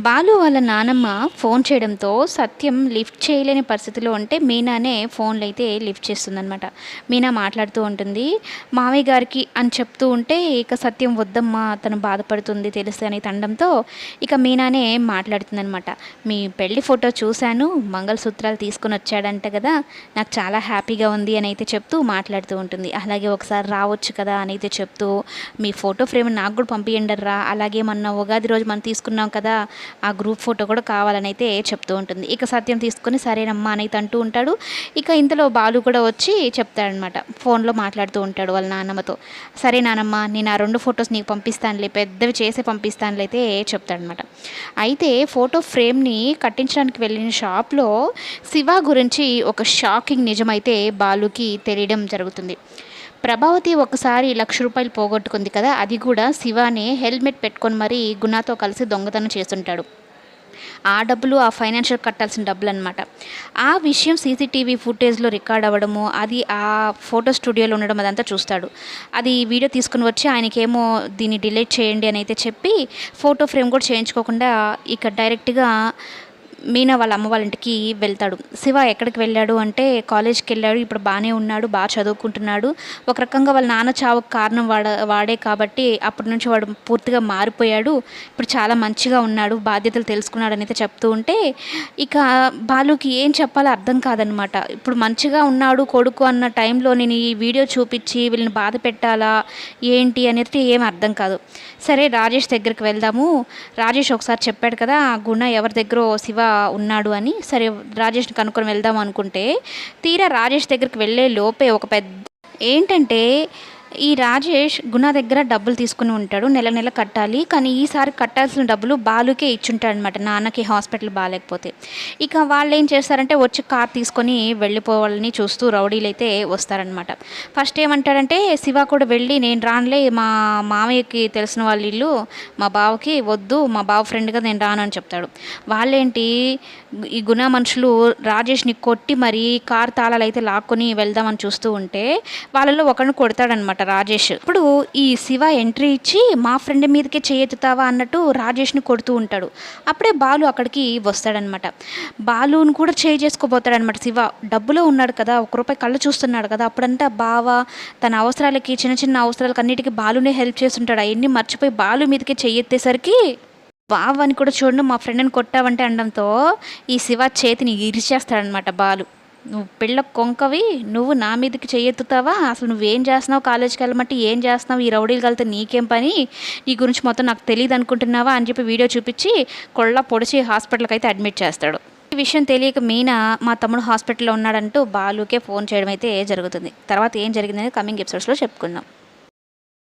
బాలు వాళ్ళ నానమ్మ ఫోన్ చేయడంతో సత్యం లిఫ్ట్ చేయలేని పరిస్థితిలో ఉంటే మీనానే ఫోన్లు అయితే లిఫ్ట్ చేస్తుందనమాట. మీనా మాట్లాడుతూ ఉంటుంది. మామయ్య గారికి అని చెప్తూ ఉంటే ఇక సత్యం వద్దమ్మా తను బాధపడుతుంది తెలుసు అని తండంతో ఇక మీనానే మాట్లాడుతుందనమాట. మీ పెళ్లి ఫోటో చూశాను, మంగళసూత్రాలు తీసుకుని వచ్చాడంట కదా, నాకు చాలా హ్యాపీగా ఉంది అని అయితే చెప్తూ మాట్లాడుతూ ఉంటుంది. అలాగే ఒకసారి రావచ్చు కదా అని అయితే చెప్తూ మీ ఫోటో ఫ్రేమ్ నాకు కూడా పంపించండి రా, అలాగే మొన్న ఉగాది రోజు మనం తీసుకున్నాం కదా ఆ గ్రూప్ ఫోటో కూడా కావాలని అయితే చెప్తూ ఉంటుంది. ఇక సత్యం తీసుకొని సరేనమ్మా అని అయితే అంటూ ఉంటాడు. ఇక ఇంతలో బాలు కూడా వచ్చి చెప్తాడనమాట. ఫోన్లో మాట్లాడుతూ ఉంటాడు వాళ్ళ నాన్నమ్మతో. సరే నానమ్మ, నేను ఆ 2 ఫొటోస్ నీకు పంపిస్తానులే, పెద్దవి చేసే పంపిస్తానులే అయితే చెప్తాడనమాట. అయితే ఫోటో ఫ్రేమ్ని కట్టించడానికి వెళ్ళిన షాప్లో శివ గురించి ఒక షాకింగ్ నిజమైతే బాలుకి తెలియడం జరుగుతుంది. ప్రభావతి ఒకసారి ₹1,00,000 పోగొట్టుకుంది కదా, అది కూడా శివానే హెల్మెట్ పెట్టుకొని మరీ గుణాతో కలిసి దొంగతనం చేస్తుంటాడు. ఆ డబ్బులు ఆ ఫైనాన్షియల్ కట్టాల్సిన డబ్బులు అనమాట. ఆ విషయం సీసీటీవీ ఫుటేజ్లో రికార్డ్ అవ్వడము, అది ఆ ఫోటో స్టూడియోలో ఉండడం అదంతా చూస్తాడు. అది వీడియో తీసుకుని వచ్చి ఆయనకేమో దీన్ని డిలీట్ చేయండి అని అయితే చెప్పి ఫోటో ఫ్రేమ్ కూడా చేయించుకోకుండా ఇక డైరెక్ట్గా మీనా వాళ్ళ అమ్మ వాళ్ళ ఇంటికి వెళ్తాడు. శివ ఎక్కడికి వెళ్ళాడు అంటే కాలేజ్కి వెళ్ళాడు, ఇప్పుడు బాగానే ఉన్నాడు, బాగా చదువుకుంటున్నాడు. ఒక రకంగా వాళ్ళ నాన్న చావుకు కారణం వాడే కాబట్టి అప్పటి నుంచి వాడు పూర్తిగా మారిపోయాడు, ఇప్పుడు చాలా మంచిగా ఉన్నాడు, బాధ్యతలు తెలుసుకున్నాడు అని అయితే చెప్తూ ఉంటే ఇక బాలుకి ఏం చెప్పాలో అర్థం కాదనమాట. ఇప్పుడు మంచిగా ఉన్నాడు కొడుకు అన్న టైంలో నేను ఈ వీడియో చూపించి వీళ్ళని బాధ పెట్టాలా ఏంటి అనేది ఏం అర్థం కాదు. సరే రాజేష్ దగ్గరికి వెళ్దాము, రాజేష్ ఒకసారి చెప్పాడు కదా గుణ ఎవరి దగ్గర శివ ఉన్నాడు అని, సరే రాజేష్ని కనుక్కొని వెళ్దాం అనుకుంటే తీరా రాజేష్ దగ్గరికి వెళ్ళే లోపే ఒక పెద్ద ఏంటంటే ఈ రాజేష్ గుణ దగ్గర డబ్బులు తీసుకుని ఉంటాడు, నెల నెల కట్టాలి, కానీ ఈసారి కట్టాల్సిన డబ్బులు బాలుకే ఇచ్చుంటాడు అనమాట, నాన్నకి హాస్పిటల్ బాగాలేకపోతే. ఇక వాళ్ళు ఏం చేస్తారంటే వచ్చి కార్ తీసుకొని వెళ్ళిపోవాలని చూస్తూ రౌడీలు అయితే వస్తారనమాట. ఫస్ట్ ఏమంటాడంటే శివ కూడా వెళ్ళి నేను రానులే, మా మామయ్యకి తెలిసిన వాళ్ళ ఇల్లు, మా బావకి వద్దు, మా బావ ఫ్రెండ్గా నేను రాను అని చెప్తాడు. వాళ్ళేంటి ఈ గుణ మనుషులు రాజేష్ని కొట్టి మరి కార్ తాళాలు అయితే లాక్కొని వెళ్దామని చూస్తూ ఉంటే వాళ్ళలో ఒకరిని కొడతాడనమాట రాజేష్. ఇప్పుడు ఈ శివ ఎంట్రీ ఇచ్చి మా ఫ్రెండ్ మీదకే చేయెత్తుతావా అన్నట్టు రాజేష్ని కొడుతూ ఉంటాడు. అప్పుడే బాలు అక్కడికి వస్తాడనమాట. బాలుని కూడా చేసుకోబోతాడనమాట. శివ డబ్బులో ఉన్నాడు కదా, ₹1 కళ్ళు చూస్తున్నాడు కదా, అప్పుడంతా బావ తన అవసరాలకి చిన్న చిన్న అవసరాలకి అన్నిటికీ బాలునే హెల్ప్ చేస్తుంటాడు. అవన్నీ మర్చిపోయి బాలు మీదకే చెయ్యెత్తేసరికి బావ అని కూడా చూడండి మా ఫ్రెండ్ని కొట్టావంటే అనడంతో ఈ శివ చేతిని ఇరిచేస్తాడనమాట బాలు. నువ్వు పిల్ల కొంకవి, నువ్వు నా మీదకి చెయ్యెత్తుతావా, అసలు నువ్వేం చేస్తున్నావు, కాలేజీకి వెళ్ళమంటే ఏం చేస్తున్నావు, ఈ రౌడీలు కలితే నీకేం పని, నీ గురించి మొత్తం నాకు తెలియదు అనుకుంటున్నావా అని చెప్పి వీడియో చూపించి కొళ్ళ పొడిచి హాస్పిటల్కి అయితే అడ్మిట్ చేస్తాడు. ఈ విషయం తెలియక మీనా మా తమ్ముడు హాస్పిటల్లో ఉన్నాడంటూ బాలుకే ఫోన్ చేయడం అయితే జరుగుతుంది. తర్వాత ఏం జరిగిందని కమింగ్ ఎపిసోడ్స్లో చెప్పుకుందాం.